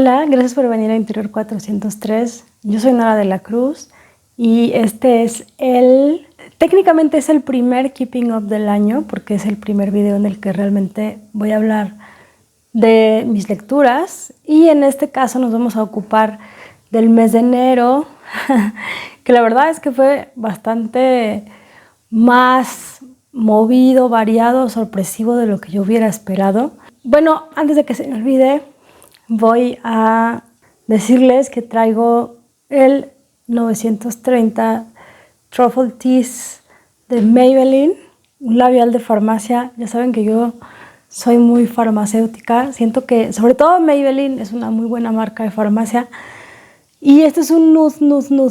Hola, gracias por venir a Interior 403. Yo soy Nora de la Cruz y este es técnicamente es el primer Keeping Up del año porque es el primer video en el que realmente voy a hablar de mis lecturas y en este caso nos vamos a ocupar del mes de enero, que la verdad es que fue bastante más movido, variado, sorpresivo de lo que yo hubiera esperado. Bueno, antes de que se me olvide, voy a decirles que traigo el 930 Truffle Tease de Maybelline, un labial de farmacia. Ya saben que yo soy muy farmacéutica. Siento que, sobre todo Maybelline, es una muy buena marca de farmacia. Y este es un nude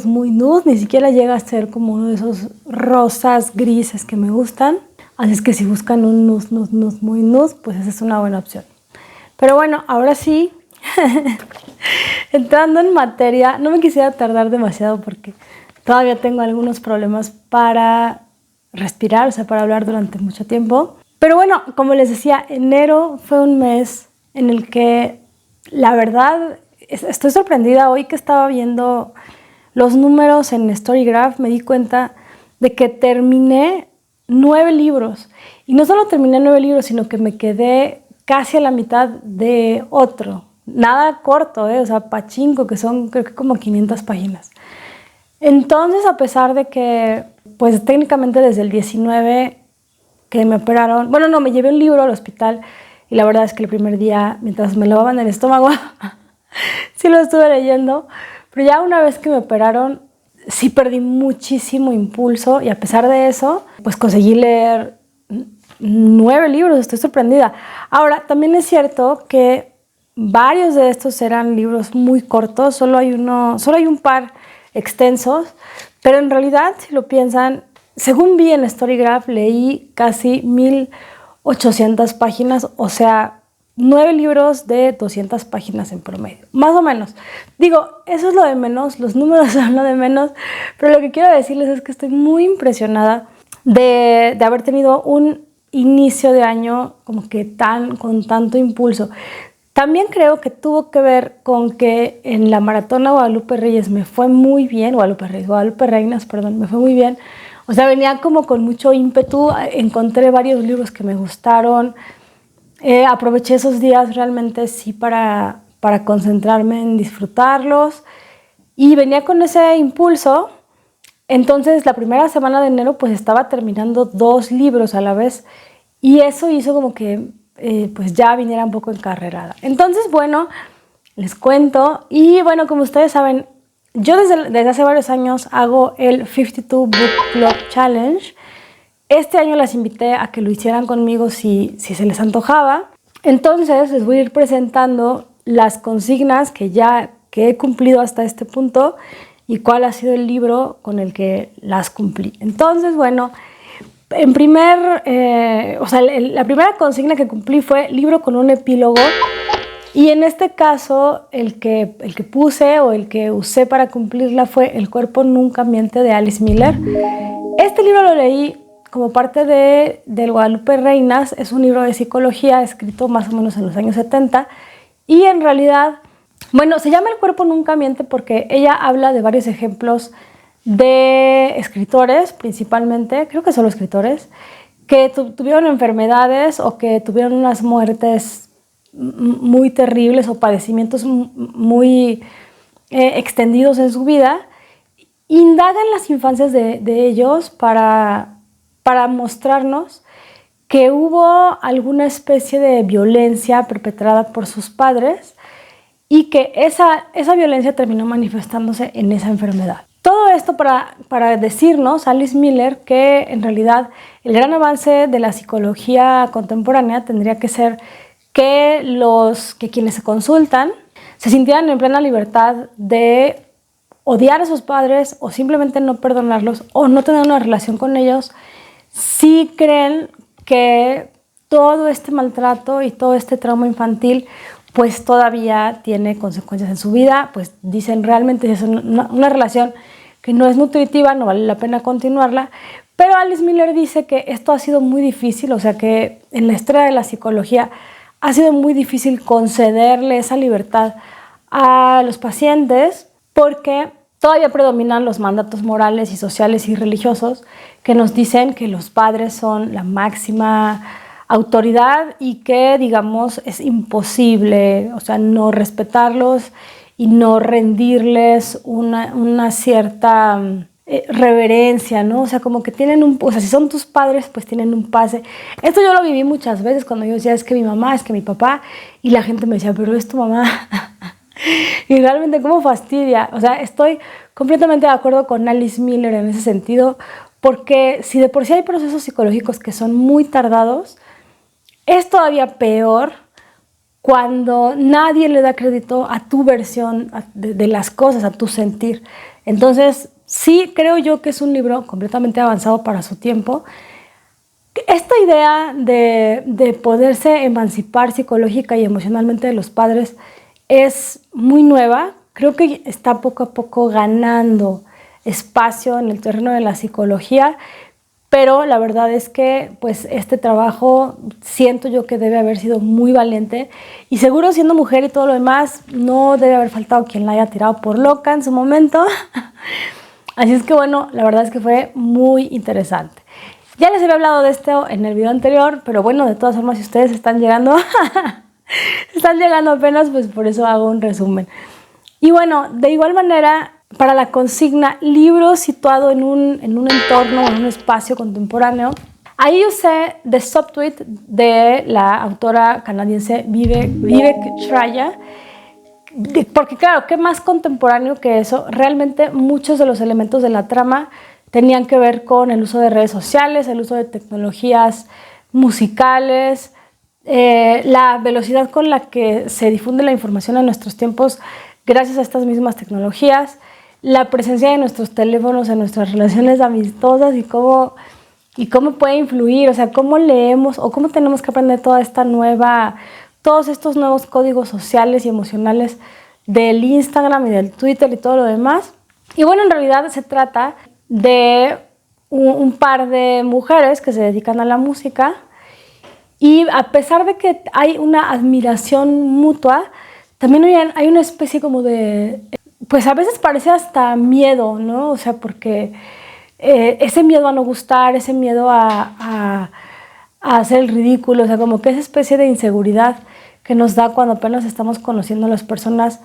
muy nude. Ni siquiera llega a ser como uno de esos rosas grises que me gustan. Así es que si buscan un nude muy nude, pues esa es una buena opción. Pero bueno, ahora sí, entrando en materia, no me quisiera tardar demasiado porque todavía tengo algunos problemas para respirar, o sea, para hablar durante mucho tiempo. Pero bueno, como les decía, enero fue un mes en el que la verdad estoy sorprendida. Hoy que estaba viendo los números en Storygraph me di cuenta de que terminé 9 libros. Y no solo terminé 9 libros, sino que me quedé casi a la mitad de otro. Nada corto, o sea, pachinko, que son creo que como 500 páginas. Entonces, a pesar de que, pues técnicamente desde el 19 que me operaron, bueno, no, me llevé un libro al hospital y la verdad es que el primer día, mientras me lavaban el estómago, sí lo estuve leyendo, pero ya una vez que me operaron, sí perdí muchísimo impulso y a pesar de eso, pues conseguí leer 9 libros, estoy sorprendida. Ahora, también es cierto que varios de estos eran libros muy cortos, solo hay un par extensos, pero en realidad, si lo piensan, según vi en Storygraph, leí casi 1800 páginas, o sea, 9 libros de 200 páginas en promedio, más o menos. Digo, eso es lo de menos, los números son lo de menos, pero lo que quiero decirles es que estoy muy impresionada de haber tenido un inicio de año como que con tanto impulso. También creo que tuvo que ver con que en la maratona Guadalupe Reyes me fue muy bien, Guadalupe Reinas, perdón, me fue muy bien. O sea, venía como con mucho ímpetu, encontré varios libros que me gustaron, aproveché esos días realmente sí para concentrarme en disfrutarlos y venía con ese impulso. Entonces la primera semana de enero pues estaba terminando 2 libros a la vez y eso hizo como que pues ya viniera un poco encarrerada. Entonces bueno, les cuento y bueno, como ustedes saben, yo desde hace varios años hago el 52 Book Club Challenge. Este año las invité a que lo hicieran conmigo si se les antojaba. Entonces les voy a ir presentando las consignas que he cumplido hasta este punto y cuál ha sido el libro con el que las cumplí. Entonces, bueno, la primera consigna que cumplí fue libro con un epílogo y en este caso el que puse o el que usé para cumplirla fue El cuerpo nunca miente de Alice Miller. Este libro lo leí como parte del Guadalupe Reinas. Es un libro de psicología escrito más o menos en los años 70 y en realidad, bueno, se llama El cuerpo nunca miente porque ella habla de varios ejemplos de escritores, principalmente, creo que solo escritores, que tuvieron enfermedades o que tuvieron unas muertes muy terribles o padecimientos muy extendidos en su vida. Indagan las infancias de ellos para mostrarnos que hubo alguna especie de violencia perpetrada por sus padres y que esa violencia terminó manifestándose en esa enfermedad. Todo esto para decirnos, Alice Miller, que en realidad el gran avance de la psicología contemporánea tendría que ser que quienes se consultan se sintieran en plena libertad de odiar a sus padres o simplemente no perdonarlos o no tener una relación con ellos si creen que todo este maltrato y todo este trauma infantil pues todavía tiene consecuencias en su vida. Pues dicen realmente es una relación que no es nutritiva, no vale la pena continuarla. Pero Alice Miller dice que esto ha sido muy difícil, o sea que en la historia de la psicología ha sido muy difícil concederle esa libertad a los pacientes porque todavía predominan los mandatos morales y sociales y religiosos que nos dicen que los padres son la máxima autoridad y que, digamos, es imposible, o sea, no respetarlos y no rendirles una cierta reverencia, ¿no? O sea, como que tienen o sea, si son tus padres, pues tienen un pase. Esto yo lo viví muchas veces cuando yo decía, es que mi mamá, es que mi papá, y la gente me decía, pero es tu mamá. Y realmente, ¿cómo fastidia? O sea, estoy completamente de acuerdo con Alice Miller en ese sentido, porque si de por sí hay procesos psicológicos que son muy tardados, es todavía peor cuando nadie le da crédito a tu versión de las cosas, a tu sentir. Entonces, sí creo yo que es un libro completamente avanzado para su tiempo. Esta idea de poderse emancipar psicológica y emocionalmente de los padres es muy nueva. Creo que está poco a poco ganando espacio en el terreno de la psicología, pero la verdad es que pues este trabajo siento yo que debe haber sido muy valiente y seguro siendo mujer y todo lo demás no debe haber faltado quien la haya tirado por loca en su momento. Así es que bueno, la verdad es que fue muy interesante. Ya les había hablado de esto en el video anterior, pero bueno, de todas formas si ustedes están llegando apenas, pues por eso hago un resumen. Y bueno, de igual manera, para la consigna libro situado en un entorno, en un espacio contemporáneo, ahí usé The Subtweet de la autora canadiense Vivek Shraya, porque claro, ¿qué más contemporáneo que eso? Realmente muchos de los elementos de la trama tenían que ver con el uso de redes sociales, el uso de tecnologías musicales, la velocidad con la que se difunde la información en nuestros tiempos gracias a estas mismas tecnologías, la presencia de nuestros teléfonos en nuestras relaciones amistosas y cómo puede influir, o sea, cómo leemos o cómo tenemos que aprender todos estos nuevos códigos sociales y emocionales del Instagram y del Twitter y todo lo demás. Y bueno, en realidad se trata de un par de mujeres que se dedican a la música y a pesar de que hay una admiración mutua, también hay una especie como de, pues a veces parece hasta miedo, ¿no? O sea, porque ese miedo a no gustar, ese miedo a hacer el ridículo, o sea, como que esa especie de inseguridad que nos da cuando apenas estamos conociendo a las personas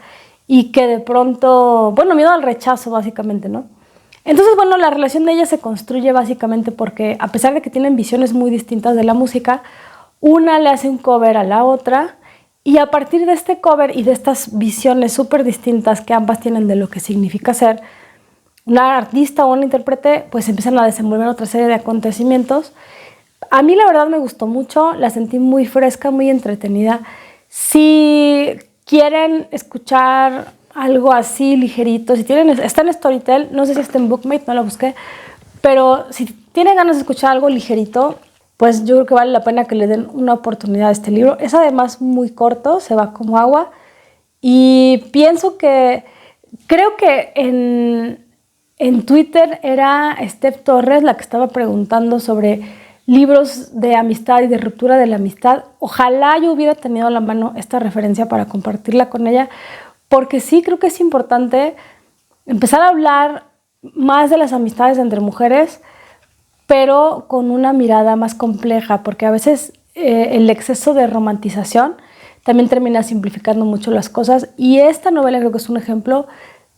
y que de pronto, bueno, miedo al rechazo básicamente, ¿no? Entonces, bueno, la relación de ellas se construye básicamente porque a pesar de que tienen visiones muy distintas de la música, una le hace un cover a la otra y a partir de este cover y de estas visiones súper distintas que ambas tienen de lo que significa ser una artista o un intérprete, pues empiezan a desenvolver otra serie de acontecimientos. A mí la verdad me gustó mucho, la sentí muy fresca, muy entretenida. Si quieren escuchar algo así ligerito, está en Storytel, no sé si está en Bookmate, no la busqué, pero si tienen ganas de escuchar algo ligerito, pues yo creo que vale la pena que le den una oportunidad a este libro. Es además muy corto, se va como agua y creo que en Twitter era Steph Torres la que estaba preguntando sobre libros de amistad y de ruptura de la amistad. Ojalá yo hubiera tenido a la mano esta referencia para compartirla con ella, porque sí creo que es importante empezar a hablar más de las amistades entre mujeres, pero con una mirada más compleja, porque a veces el exceso de romantización también termina simplificando mucho las cosas y esta novela creo que es un ejemplo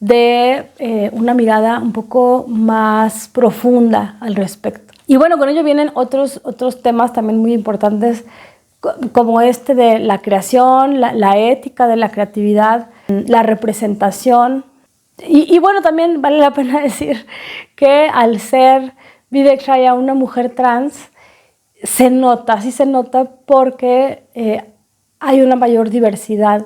de una mirada un poco más profunda al respecto. Y bueno, con ello vienen otros temas también muy importantes como este de la creación, la ética de la creatividad, la representación. Y bueno, también vale la pena decir que al ser Vivek Shraya una mujer trans, se nota porque hay una mayor diversidad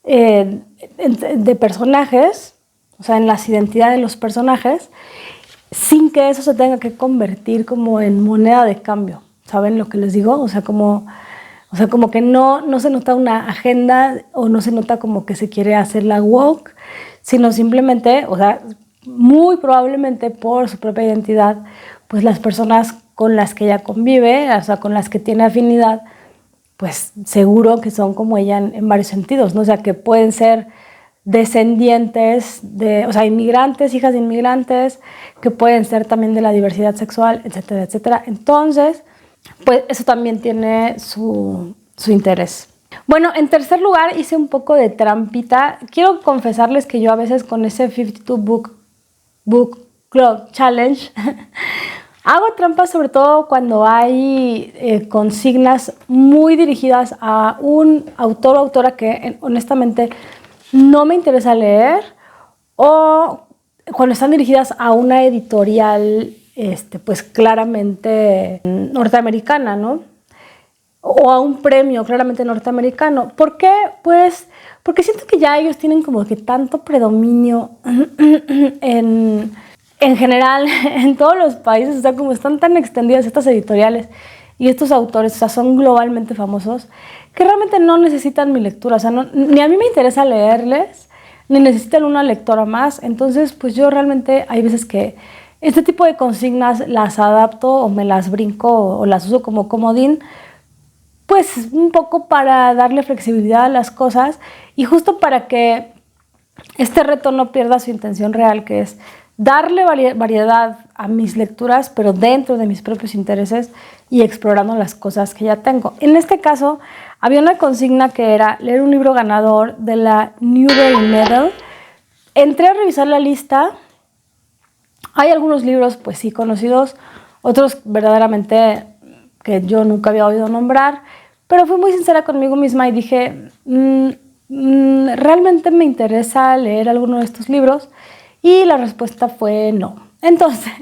de personajes, o sea, en las identidades de los personajes, sin que eso se tenga que convertir como en moneda de cambio. ¿Saben lo que les digo? O sea, como que no se nota una agenda o no se nota como que se quiere hacer la woke, sino simplemente, o sea, muy probablemente por su propia identidad, pues las personas con las que ella convive, o sea, con las que tiene afinidad, pues seguro que son como ella en varios sentidos, ¿no? O sea, que pueden ser descendientes de, o sea, inmigrantes, hijas de inmigrantes, que pueden ser también de la diversidad sexual, etcétera, etcétera. Entonces, pues eso también tiene su interés. Bueno, en tercer lugar hice un poco de trampita. Quiero confesarles que yo a veces con ese 52 Book Club Challenge hago trampas, sobre todo cuando hay consignas muy dirigidas a un autor o autora que honestamente no me interesa leer, o cuando están dirigidas a una editorial pues claramente norteamericana, ¿no? O a un premio claramente norteamericano. ¿Por qué? Pues porque siento que ya ellos tienen como que tanto predominio en general en todos los países, o sea, como están tan extendidas estas editoriales y estos autores, o sea, son globalmente famosos, que realmente no necesitan mi lectura, o sea, ni a mí me interesa leerles, ni necesitan una lectora más. Entonces, pues yo realmente hay veces que este tipo de consignas las adapto o me las brinco o las uso como comodín, pues un poco para darle flexibilidad a las cosas y justo para que este reto no pierda su intención real, que es darle variedad a mis lecturas, pero dentro de mis propios intereses y explorando las cosas que ya tengo. En este caso, había una consigna que era leer un libro ganador de la Newbery Medal. Entré a revisar la lista. Hay algunos libros, pues sí, conocidos, otros verdaderamente que yo nunca había oído nombrar, pero fui muy sincera conmigo misma y dije, ¿realmente me interesa leer alguno de estos libros? Y la respuesta fue no. Entonces,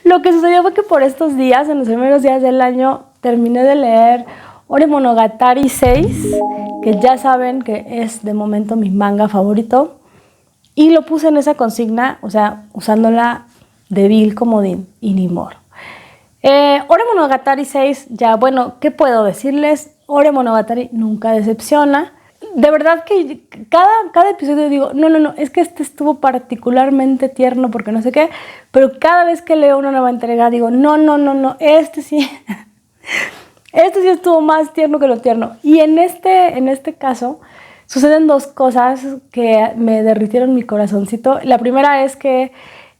lo que sucedió fue que por estos días, en los primeros días del año, terminé de leer Ore Monogatari 6, que ya saben que es de momento mi manga favorito, y lo puse en esa consigna, o sea, usándola de vil comodín y ni moro. Ore Monogatari 6, ya bueno, ¿qué puedo decirles? Ore Monogatari nunca decepciona. De verdad que cada episodio digo, no, es que este estuvo particularmente tierno porque no sé qué, pero cada vez que leo una nueva entrega digo, no, este sí estuvo más tierno que lo tierno. Y en este caso suceden dos cosas que me derritieron mi corazoncito. La primera es que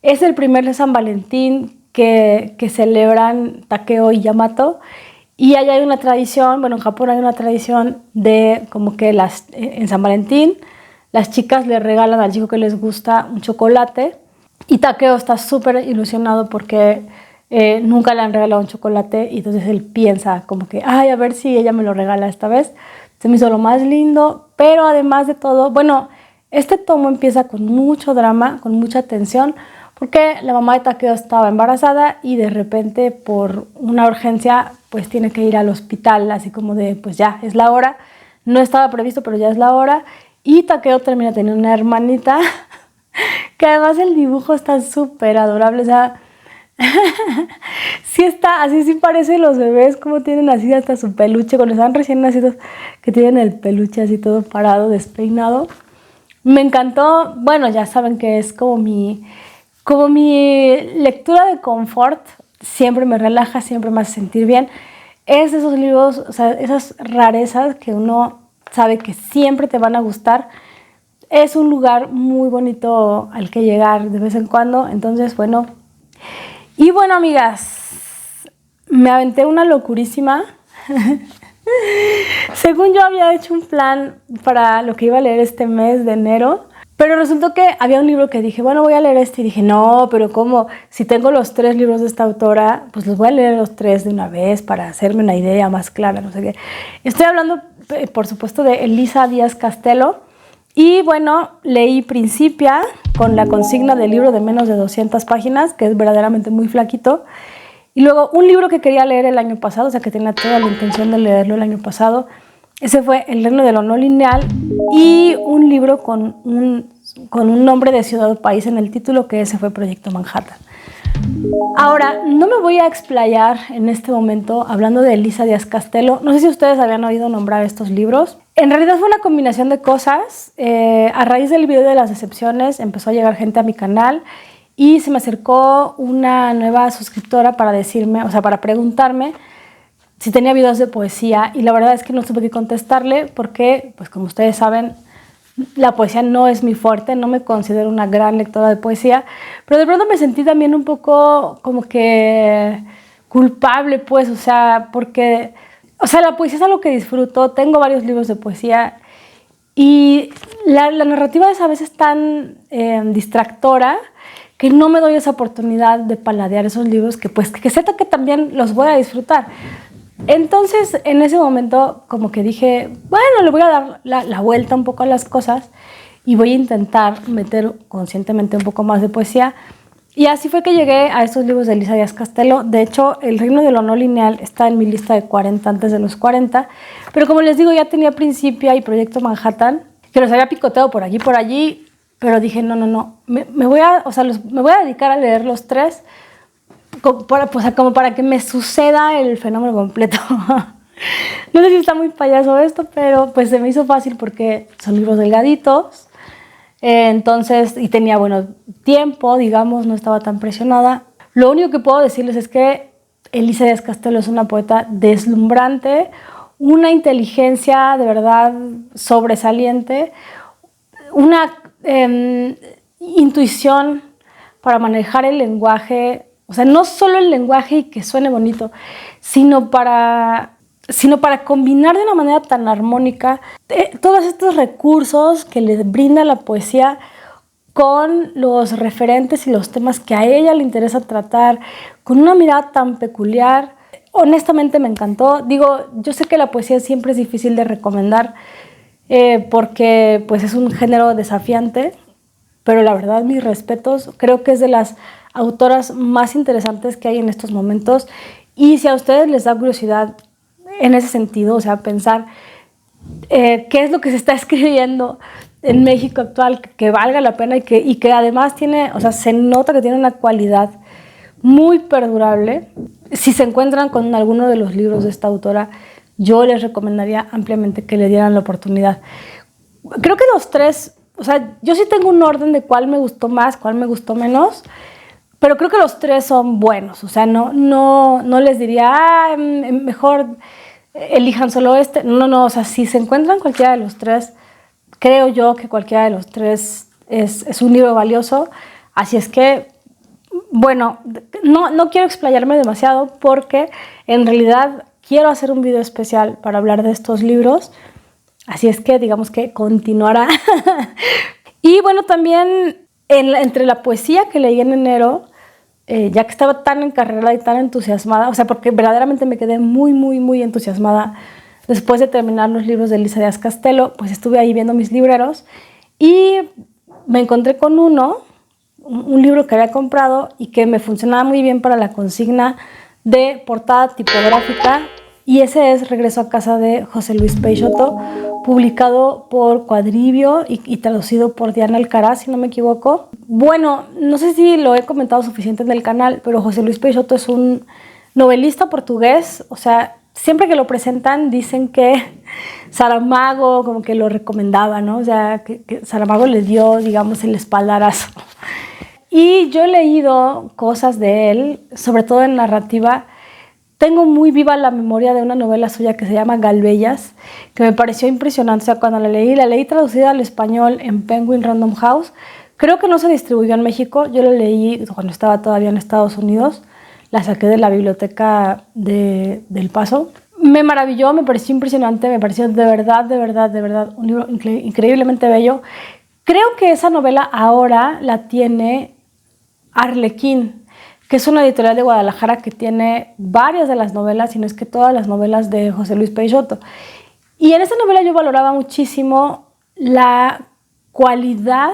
es el primer San Valentín que celebran Takeo y Yamato. Y allá hay una tradición, bueno, en Japón hay una tradición de como que en San Valentín las chicas le regalan al chico que les gusta un chocolate, y Takeo está súper ilusionado porque nunca le han regalado un chocolate, y entonces él piensa como que, ay, a ver si ella me lo regala esta vez. Se me hizo lo más lindo, pero además de todo, bueno, este tomo empieza con mucho drama, con mucha tensión, porque la mamá de Takeo estaba embarazada y de repente por una urgencia pues tiene que ir al hospital, así como de pues ya es la hora, no estaba previsto pero ya es la hora, y Takeo termina teniendo una hermanita que además el dibujo está súper adorable, o sea, sí está, así sí parece los bebés como tienen así hasta su peluche, cuando están recién nacidos que tienen el peluche así todo parado, despeinado. Me encantó, bueno, ya saben que es como mi lectura de confort, siempre me relaja, siempre me hace sentir bien. Es de esos libros, o sea, esas rarezas que uno sabe que siempre te van a gustar. Es un lugar muy bonito al que llegar de vez en cuando. Entonces, bueno. Y bueno, amigas, me aventé una locurísima. Según yo había hecho un plan para lo que iba a leer este mes de enero, pero resultó que había un libro que dije, bueno, voy a leer este, y dije, no, pero ¿cómo? Si tengo los 3 libros de esta autora, pues los voy a leer los 3 de una vez para hacerme una idea más clara, no sé qué. Estoy hablando, por supuesto, de Elisa Díaz Castelo, y bueno, leí Principia con la consigna del libro de menos de 200 páginas, que es verdaderamente muy flaquito. Y luego un libro que quería leer el año pasado, o sea, que tenía toda la intención de leerlo el año pasado, ese fue El reino de lo no lineal, y un libro con un nombre de ciudad o país en el título, que ese fue Proyecto Manhattan. Ahora, no me voy a explayar en este momento hablando de Elisa Díaz Castelo. No sé si ustedes habían oído nombrar estos libros. En realidad fue una combinación de cosas. A raíz del video de las decepciones empezó a llegar gente a mi canal y se me acercó una nueva suscriptora para decirme, o sea, para preguntarme si tenía videos de poesía, y la verdad es que no supe qué contestarle porque, pues como ustedes saben, la poesía no es mi fuerte, no me considero una gran lectora de poesía, pero de pronto me sentí también un poco como que culpable, pues, o sea, porque, o sea, la poesía es algo que disfruto, tengo varios libros de poesía y la narrativa es a veces tan distractora que no me doy esa oportunidad de paladear esos libros que pues que sé que también los voy a disfrutar. Entonces, en ese momento, como que dije, bueno, le voy a dar la vuelta un poco a las cosas y voy a intentar meter conscientemente un poco más de poesía. Y así fue que llegué a estos libros de Elisa Díaz Castelo. De hecho, El reino de lo no lineal está en mi lista de 40 antes de los 40. Pero como les digo, ya tenía Principia y Proyecto Manhattan, que los había picoteado por allí. Pero dije, no, me voy a dedicar a leer los tres como para que me suceda el fenómeno completo. No sé si está muy payaso esto, pero pues se me hizo fácil porque son libros delgaditos. Entonces, y tenía, bueno, tiempo, digamos, no estaba tan presionada. Lo único que puedo decirles es que Elisa Díaz Castelo es una poeta deslumbrante, una inteligencia de verdad sobresaliente, una intuición para manejar el lenguaje, o sea, no solo el lenguaje y que suene bonito, sino para combinar de una manera tan armónica todos estos recursos que le brinda la poesía con los referentes y los temas que a ella le interesa tratar, con una mirada tan peculiar. Honestamente me encantó. Digo, yo sé que la poesía siempre es difícil de recomendar porque pues es un género desafiante, pero la verdad, mis respetos, creo que es de las autoras más interesantes que hay en estos momentos. Y si a ustedes les da curiosidad en ese sentido, o sea, pensar qué es lo que se está escribiendo en México actual que valga la pena y que además tiene, o sea, se nota que tiene una cualidad muy perdurable. Si se encuentran con alguno de los libros de esta autora, yo les recomendaría ampliamente que le dieran la oportunidad. Creo que los tres, o sea, yo sí tengo un orden de cuál me gustó más, cuál me gustó menos, pero creo que los tres son buenos. O sea, no les diría, mejor elijan solo este. No, o sea, si se encuentran cualquiera de los tres, creo yo que cualquiera de los tres es un libro valioso. Así es que, bueno, no quiero explayarme demasiado porque en realidad quiero hacer un video especial para hablar de estos libros. Así es que digamos que continuará. Y bueno, también entre la poesía que leí en enero, ya que estaba tan encarrerada y tan entusiasmada, o sea, porque verdaderamente me quedé muy entusiasmada después de terminar los libros de Elisa Díaz Castelo, pues estuve ahí viendo mis libreros y me encontré con un libro que había comprado y que me funcionaba muy bien para la consigna de portada tipográfica, y ese es Regreso a casa de José Luis Peixoto, publicado por Cuadribio y traducido por Diana Alcaraz, si no me equivoco. Bueno, no sé si lo he comentado suficiente en el canal, pero José Luis Peixoto es un novelista portugués. O sea, siempre que lo presentan dicen que Saramago como que lo recomendaba, ¿no? O sea, que Saramago le dio, digamos, el espaldarazo. Y yo he leído cosas de él, sobre todo en narrativa. Tengo muy viva la memoria de una novela suya que se llama Galbellas, que me pareció impresionante. O sea, cuando la leí traducida al español en Penguin Random House. Creo que no se distribuyó en México. Yo la leí cuando estaba todavía en Estados Unidos. La saqué de la biblioteca del Paso. Me maravilló, me pareció impresionante, me pareció de verdad un libro increíblemente bello. Creo que esa novela ahora la tiene Arlequín, que es una editorial de Guadalajara que tiene varias de las novelas, si no es que todas las novelas de José Luis Peixoto. Y en esa novela yo valoraba muchísimo la cualidad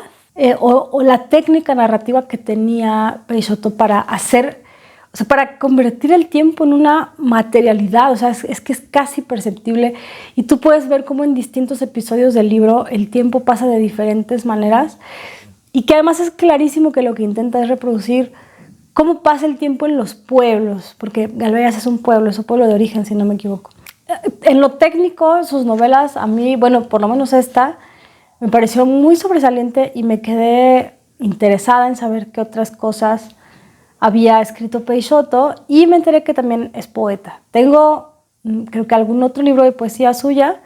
o la técnica narrativa que tenía Peixoto para hacer, o sea, para convertir el tiempo en una materialidad. O sea, es que es casi perceptible y tú puedes ver cómo en distintos episodios del libro el tiempo pasa de diferentes maneras y que además es clarísimo que lo que intenta es reproducir cómo pasa el tiempo en los pueblos, porque Galbellas es un pueblo, es un pueblo de origen, si no me equivoco. En lo técnico, sus novelas, a mí, bueno, por lo menos esta, me pareció muy sobresaliente y me quedé interesada en saber qué otras cosas había escrito Peixoto, y me enteré que también es poeta. Tengo, creo que algún otro libro de poesía suya,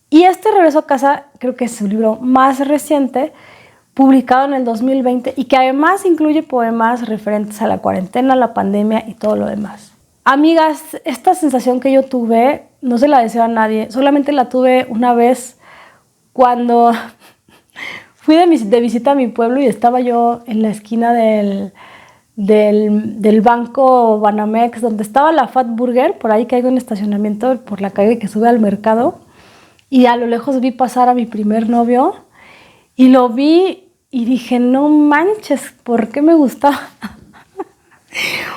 Y este Regreso a casa creo que es su libro más reciente, publicado en el 2020 y que además incluye poemas referentes a la cuarentena, la pandemia y todo lo demás. Amigas, esta sensación que yo tuve no se la deseo a nadie, solamente la tuve una vez cuando fui de visita a mi pueblo y estaba yo en la esquina del banco Banamex, donde estaba la Fat Burger, por ahí que hay un estacionamiento por la calle que sube al mercado, y a lo lejos vi pasar a mi primer novio y lo vi y dije, no manches, ¿por qué me gustaba?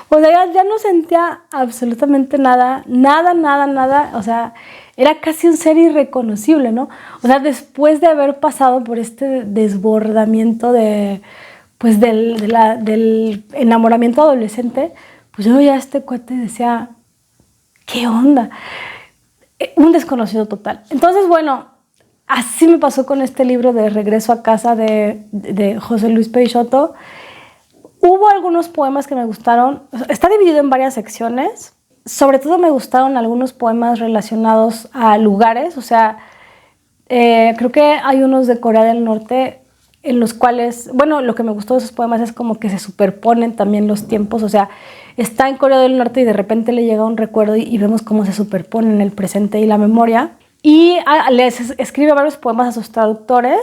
O sea, ya no sentía absolutamente nada, o sea, era casi un ser irreconocible, ¿no? O sea, después de haber pasado por este desbordamiento pues del enamoramiento adolescente, pues yo veía a este cuate y decía, ¿qué onda? Un desconocido total. Entonces, bueno, así me pasó con este libro de Regreso a casa de José Luis Peixoto. Hubo algunos poemas que me gustaron. Está dividido en varias secciones. Sobre todo me gustaron algunos poemas relacionados a lugares. O sea, creo que hay unos de Corea del Norte en los cuales, bueno, lo que me gustó de esos poemas es como que se superponen también los tiempos. O sea, está en Corea del Norte y de repente le llega un recuerdo y vemos cómo se superponen el presente y la memoria. Y les escribe varios poemas a sus traductores.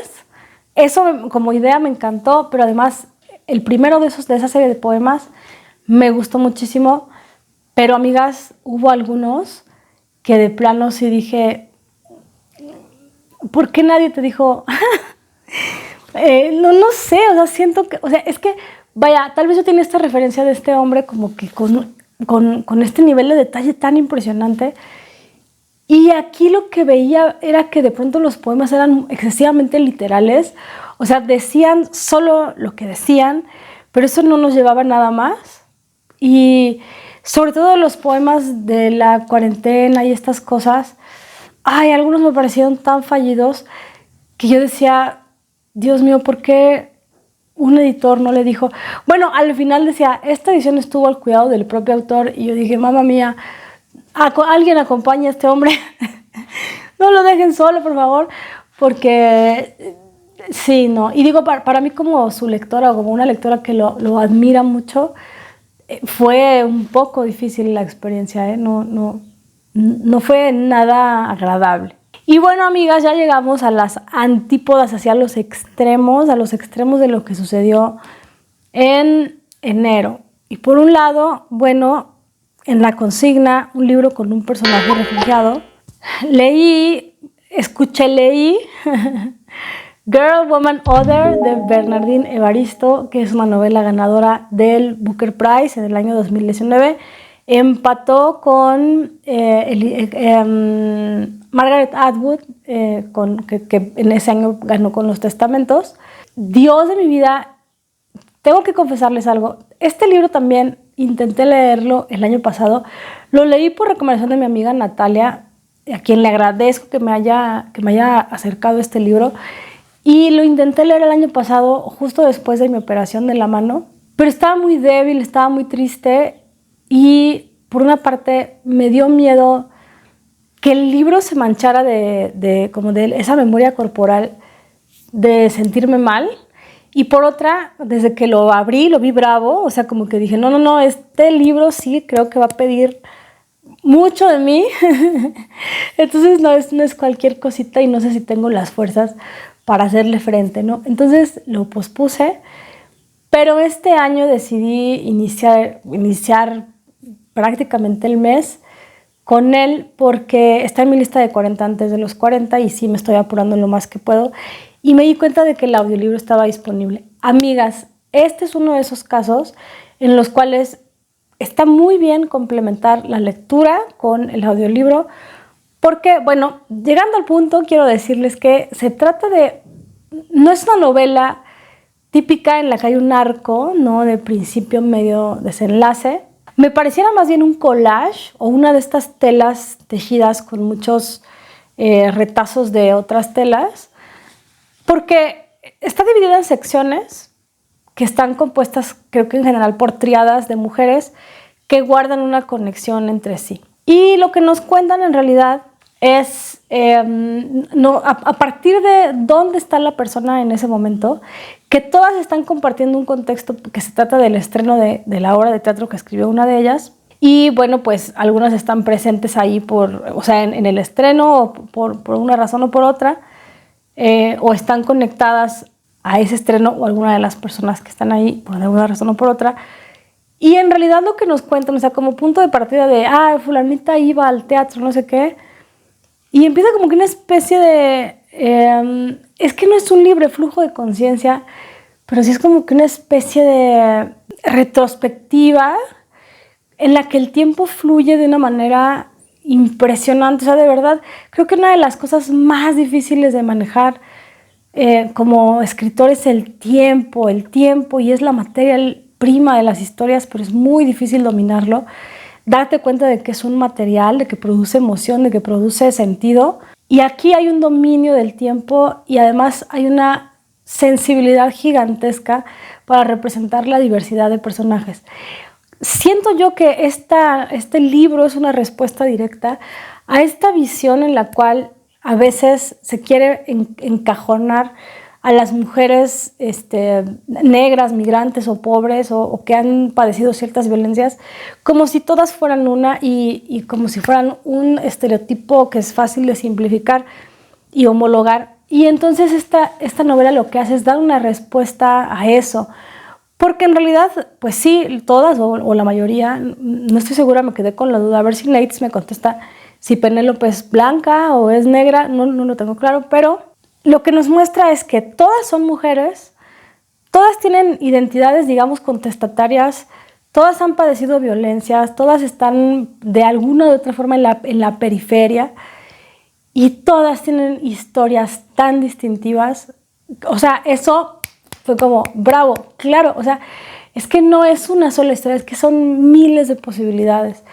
Eso como idea me encantó, pero además el primero de esa serie de poemas me gustó muchísimo, pero amigas, hubo algunos que de plano sí dije, ¿por qué nadie te dijo? No sé, o sea, siento que, o sea, es que, vaya, tal vez yo tenía esta referencia de este hombre como que con este nivel de detalle tan impresionante, y aquí lo que veía era que de pronto los poemas eran excesivamente literales, o sea, decían solo lo que decían, pero eso no nos llevaba a nada más. Y sobre todo los poemas de la cuarentena y estas cosas, ay, algunos me parecieron tan fallidos que yo decía, Dios mío, ¿por qué un editor no le dijo? Bueno, al final decía, esta edición estuvo al cuidado del propio autor, y yo dije, mamá mía, alguien acompaña a este hombre, no lo dejen solo, por favor, porque sí, no. Y digo, para mí como su lectora o como una lectora que lo admira mucho, fue un poco difícil la experiencia, ¿eh? No fue nada agradable. Y bueno, amigas, ya llegamos a las antípodas, hacia los extremos, a los extremos de lo que sucedió en enero. Y por un lado, bueno, en La Consigna, un libro con un personaje refugiado, leí Girl, Woman, Other de Bernardine Evaristo, que es una novela ganadora del Booker Prize en el año 2019. Empató con Margaret Atwood, que en ese año ganó con Los Testamentos. Dios de mi vida, tengo que confesarles algo. Este libro también intenté leerlo el año pasado. Lo leí por recomendación de mi amiga Natalia, a quien le agradezco que me haya acercado este libro. Y lo intenté leer el año pasado, justo después de mi operación de la mano. Pero estaba muy débil, estaba muy triste. Y por una parte me dio miedo que el libro se manchara de esa memoria corporal de sentirme mal. Y por otra, desde que lo abrí, lo vi bravo, o sea, como que dije, no, este libro sí creo que va a pedir mucho de mí. Entonces no es cualquier cosita y no sé si tengo las fuerzas para hacerle frente, ¿no? Entonces lo pospuse, pero este año decidí iniciar prácticamente el mes con él porque está en mi lista de 40 antes de los 40 y sí me estoy apurando lo más que puedo. Y me di cuenta de que el audiolibro estaba disponible. Amigas, este es uno de esos casos en los cuales está muy bien complementar la lectura con el audiolibro, porque, bueno, llegando al punto, quiero decirles que se trata no es una novela típica en la que hay un arco, ¿no? De principio, medio, desenlace. Me pareciera más bien un collage o una de estas telas tejidas con muchos retazos de otras telas, porque está dividida en secciones que están compuestas, creo que en general, por tríadas de mujeres que guardan una conexión entre sí. Y lo que nos cuentan en realidad es no, a partir de dónde está la persona en ese momento, que todas están compartiendo un contexto que se trata del estreno de la obra de teatro que escribió una de ellas. Y bueno, pues algunas están presentes ahí o sea, en el estreno o por una razón o por otra, o están conectadas a ese estreno o alguna de las personas que están ahí por alguna razón o por otra. Y en realidad lo que nos cuentan, o sea, como punto de partida de, fulanita iba al teatro, no sé qué, y empieza como que una especie de, es que no es un libre flujo de conciencia, pero sí es como que una especie de retrospectiva en la que el tiempo fluye de una manera impresionante. O sea, de verdad, creo que una de las cosas más difíciles de manejar como escritor es el tiempo, y es la materia prima de las historias, pero es muy difícil dominarlo. Darte cuenta de que es un material, de que produce emoción, de que produce sentido. Y aquí hay un dominio del tiempo y además hay una sensibilidad gigantesca para representar la diversidad de personajes. Siento yo que este libro es una respuesta directa a esta visión en la cual a veces se quiere encajonar a las mujeres negras, migrantes o pobres o que han padecido ciertas violencias, como si todas fueran una y como si fueran un estereotipo que es fácil de simplificar y homologar. Y entonces esta novela lo que hace es dar una respuesta a eso. Porque en realidad, pues sí, todas o la mayoría, no estoy segura, me quedé con la duda. A ver si Nates me contesta si Penélope es blanca o es negra, no lo tengo claro, pero lo que nos muestra es que todas son mujeres, todas tienen identidades, digamos, contestatarias, todas han padecido violencias, todas están de alguna u otra forma en la periferia y todas tienen historias tan distintivas. O sea, eso fue como, bravo, claro, o sea, es que no es una sola historia, es que son miles de posibilidades.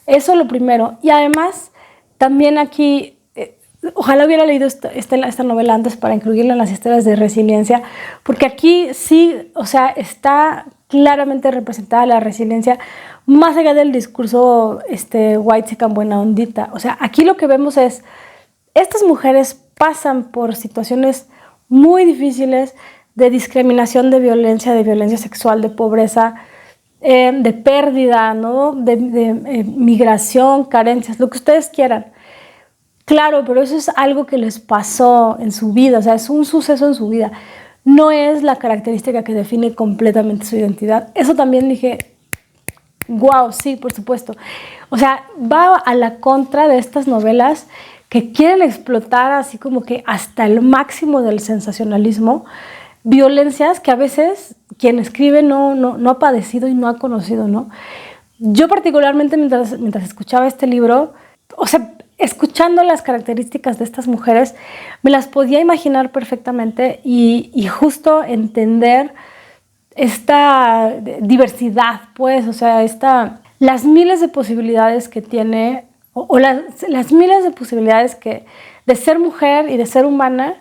Eso es lo primero. Y además, también aquí, ojalá hubiera leído esta novela antes para incluirla en las historias de resiliencia, porque aquí sí, o sea, está claramente representada la resiliencia, más allá del discurso white chican buena ondita. O sea, aquí lo que vemos es, estas mujeres pasan por situaciones muy difíciles de discriminación, de violencia sexual, de pobreza, de pérdida, ¿no? de migración, carencias, lo que ustedes quieran. Claro, pero eso es algo que les pasó en su vida, o sea, es un suceso en su vida. No es la característica que define completamente su identidad. Eso también dije, wow, sí, por supuesto. O sea, va a la contra de estas novelas que quieren explotar así como que hasta el máximo del sensacionalismo, violencias que a veces quien escribe no ha padecido y no ha conocido, ¿no? Yo particularmente mientras escuchaba este libro, o sea, escuchando las características de estas mujeres, me las podía imaginar perfectamente y justo entender esta diversidad, pues, o sea, las miles de posibilidades que tiene, o las miles de posibilidades de ser mujer y de ser humana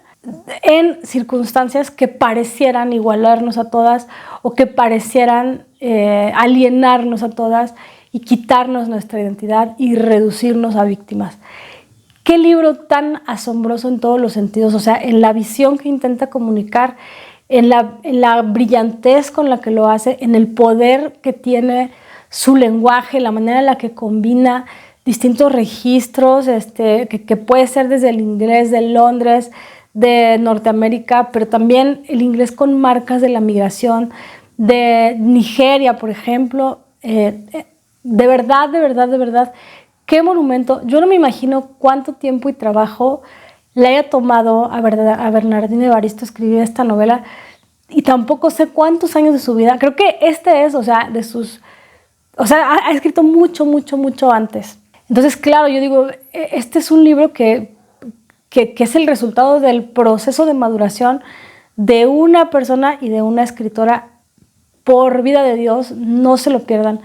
en circunstancias que parecieran igualarnos a todas o que parecieran alienarnos a todas y quitarnos nuestra identidad y reducirnos a víctimas. Qué libro tan asombroso en todos los sentidos, o sea, en la visión que intenta comunicar, en la brillantez con la que lo hace, en el poder que tiene su lenguaje, la manera en la que combina distintos registros, que puede ser desde el inglés de Londres, de Norteamérica, pero también el inglés con marcas de la migración, de Nigeria, por ejemplo. De verdad, qué monumento. Yo no me imagino cuánto tiempo y trabajo le haya tomado a Bernardina Evaristo escribir esta novela y tampoco sé cuántos años de su vida. Creo que o sea, ha escrito mucho antes. Entonces, claro, yo digo, este es un libro que es el resultado del proceso de maduración de una persona y de una escritora. Por vida de Dios, no se lo pierdan.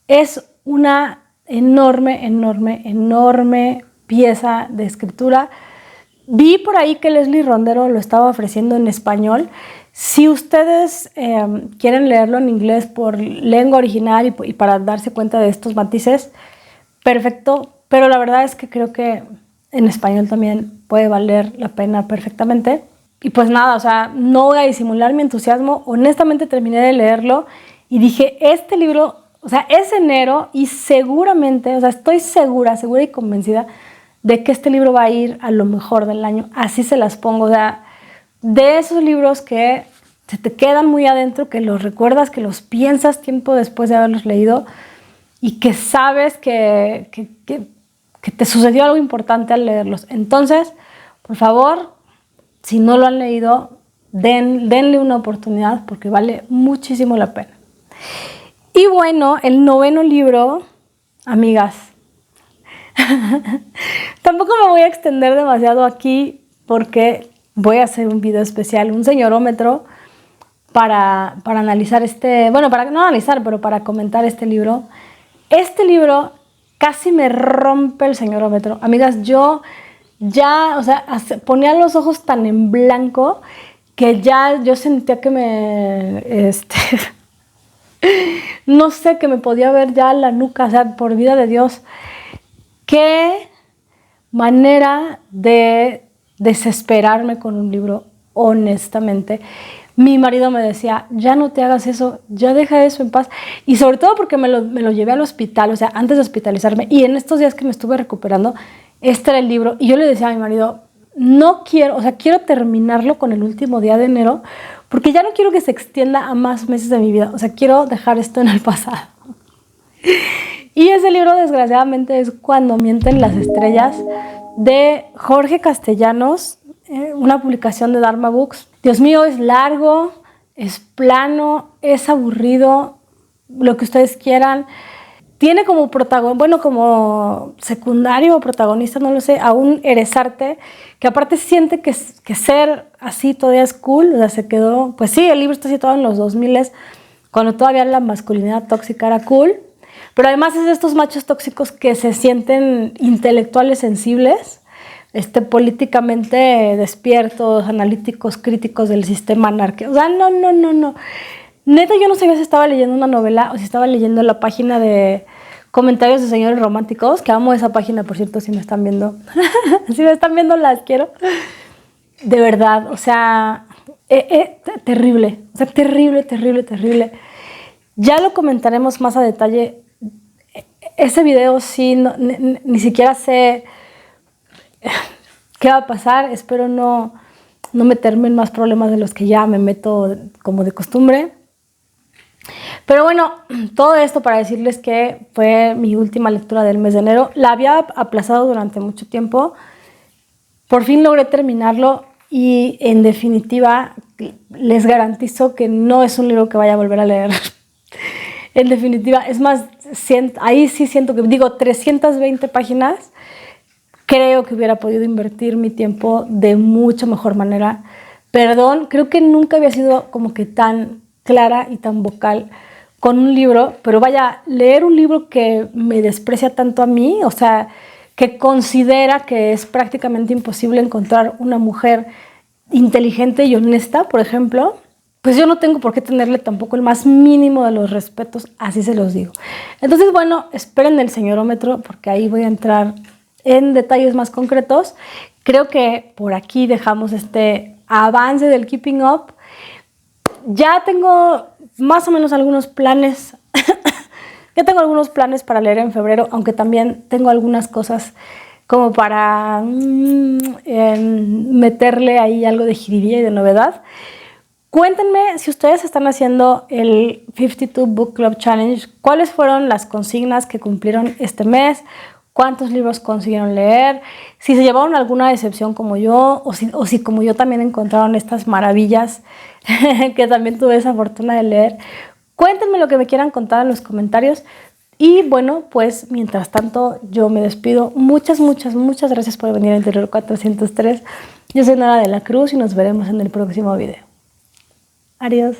Es una enorme pieza de escritura. Vi por ahí que Leslie Rondero lo estaba ofreciendo en español. Si ustedes quieren leerlo en inglés por lengua original y para darse cuenta de estos matices, perfecto. Pero la verdad es que creo que en español también puede valer la pena perfectamente. Y pues nada, o sea, no voy a disimular mi entusiasmo. Honestamente terminé de leerlo y dije, este libro, o sea, es enero y seguramente, o sea, estoy segura y convencida de que este libro va a ir a lo mejor del año. Así se las pongo, o sea, de esos libros que se te quedan muy adentro, que los recuerdas, que los piensas tiempo después de haberlos leído y que sabes que te sucedió algo importante al leerlos. Entonces, por favor, si no lo han leído, denle una oportunidad porque vale muchísimo la pena. Y bueno, el 9º libro, amigas, tampoco me voy a extender demasiado aquí porque voy a hacer un video especial, un señorómetro, para analizar para no analizar, pero para comentar este libro. Este libro casi me rompe el señorómetro. Amigas, yo ya, o sea, ponía los ojos tan en blanco que ya yo sentía que no sé, que me podía ver ya la nuca, o sea, por vida de Dios. Qué manera de desesperarme con un libro, honestamente. Mi marido me decía, ya no te hagas eso, ya deja eso en paz. Y sobre todo porque me lo llevé al hospital, o sea, antes de hospitalizarme. Y en estos días que me estuve recuperando, este era el libro. Y yo le decía a mi marido, no quiero, o sea, quiero terminarlo con el último día de enero, porque ya no quiero que se extienda a más meses de mi vida. O sea, quiero dejar esto en el pasado. Y ese libro, desgraciadamente, es Cuando mienten las estrellas, de Jorge Castellanos, una publicación de Dharma Books. Dios mío, es largo, es plano, es aburrido, lo que ustedes quieran. Tiene como como secundario o protagonista, no lo sé, a un Eresarte, que aparte siente que ser así todavía es cool. O sea, se quedó, pues sí, el libro está situado en los 2000, cuando todavía la masculinidad tóxica era cool. Pero además es de estos machos tóxicos que se sienten intelectuales sensibles, políticamente despiertos, analíticos, críticos del sistema anárquico. O sea, no. Neta, yo no sabía si estaba leyendo una novela o si estaba leyendo la página de comentarios de señores románticos, que amo esa página, por cierto, si me están viendo. Si me están viendo, las quiero. De verdad, o sea, terrible. O sea, terrible. Ya lo comentaremos más a detalle. Ese video sí, ni siquiera sé qué va a pasar. Espero no meterme en más problemas de los que ya me meto como de costumbre. Pero bueno, todo esto para decirles que fue mi última lectura del mes de enero. La había aplazado durante mucho tiempo. Por fin logré terminarlo y en definitiva les garantizo que no es un libro que vaya a volver a leer. En definitiva, es más, ahí sí siento que, 320 páginas, creo que hubiera podido invertir mi tiempo de mucho mejor manera. Perdón, creo que nunca había sido como que tan clara y tan vocal con un libro, pero vaya, leer un libro que me desprecia tanto a mí, o sea, que considera que es prácticamente imposible encontrar una mujer inteligente y honesta, por ejemplo, pues yo no tengo por qué tenerle tampoco el más mínimo de los respetos, así se los digo. Entonces, bueno, esperen el señorómetro porque ahí voy a entrar en detalles más concretos. Creo que por aquí dejamos este avance del Keeping Up. Ya tengo más o menos algunos planes. Ya tengo algunos planes para leer en febrero, aunque también tengo algunas cosas como para meterle ahí algo de jiribilla y de novedad. Cuéntenme si ustedes están haciendo el 52 Book Club Challenge, cuáles fueron las consignas que cumplieron este mes, cuántos libros consiguieron leer, si se llevaron alguna decepción como yo, o si como yo también encontraron estas maravillas que también tuve esa fortuna de leer. Cuéntenme lo que me quieran contar en los comentarios. Y bueno, pues mientras tanto yo me despido. Muchas gracias por venir a Interior 403. Yo soy Nora de la Cruz y nos veremos en el próximo video. Adiós.